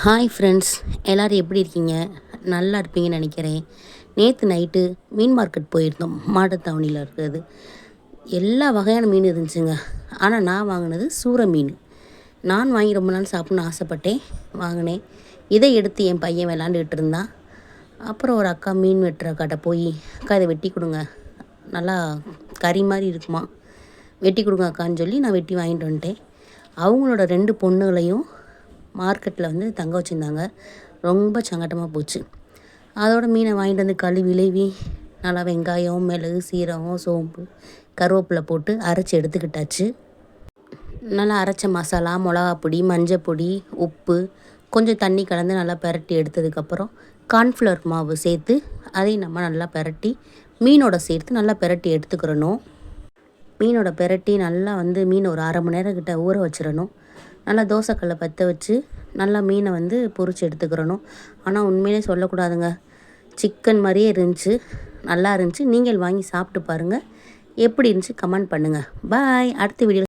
Hi friends, எல்லோரும் எப்படி இருக்கீங்க? நல்லா இருப்பீங்கன்னு நினைக்கிறேன். நேற்று நைட்டு மீன் மார்க்கெட் போயிருந்தோம். மாட்டுத்தாவணியில் இருக்கிறது. எல்லா வகையான மீன் இருந்துச்சுங்க. ஆனால் நான் வாங்கினது சூரை மீன். நான் வாங்கி ரொம்ப நாள் சாப்பிட்ணுன்னு ஆசைப்பட்டேன், வாங்கினேன். இதை எடுத்து என் பையன் விளாண்டுக்கிட்டு இருந்தான். அப்புறம் ஒரு அக்கா மீன் வெட்டுற கடை போய், அக்கா இதை வெட்டி கொடுங்க, நல்லா கறி மாதிரி இருக்குமா, வெட்டி கொடுங்க அக்கான்னு சொல்லி நான் வெட்டி வாங்கிட்டு வந்துட்டேன். அவங்களோட 2 பொண்ணுகளையும் மார்க்கெட்டில் வந்து தங்க வச்சுருந்தாங்க. ரொம்ப சங்கட்டமாக போச்சு. அதோட மீனை வாங்கிட்டு வந்து கழுவி நல்லா வெங்காயம், மிளகு, சீரகம், சோம்பு, கருவேப்பிலை போட்டு அரைச்சி எடுத்துக்கிட்டாச்சு. நல்லா அரைச்ச மசாலா, மிளகாப்பொடி, மஞ்சப்பொடி, உப்பு, கொஞ்சம் தண்ணி கலந்து நல்லா பெரட்டி எடுத்ததுக்கப்புறம் கார்ன்ஃப்ளவர் மாவு சேர்த்து அதையும் நம்ம நல்லா பெரட்டி மீனோட சேர்த்து நல்லா பெரட்டி எடுத்துக்கிறணும். மீனோட பெரட்டி நல்லா வந்து மீனை ஒரு 1/2 மணி நேரம் கிட்ட ஊற வச்சிடணும். நல்லா தோசைக்கல்லை பற்ற வச்சு நல்லா மீனை வந்து பொரிச்சு எடுத்துக்கிறணும். ஆனால் உண்மையிலே சொல்லக்கூடாதுங்க, சிக்கன் மாதிரியே இருந்துச்சு, நல்லா இருந்துச்சு. நீங்கள் வாங்கி சாப்பிட்டு பாருங்கள், எப்படி இருந்துச்சு கமெண்ட் பண்ணுங்கள். பாய். அடுத்த வீடியோ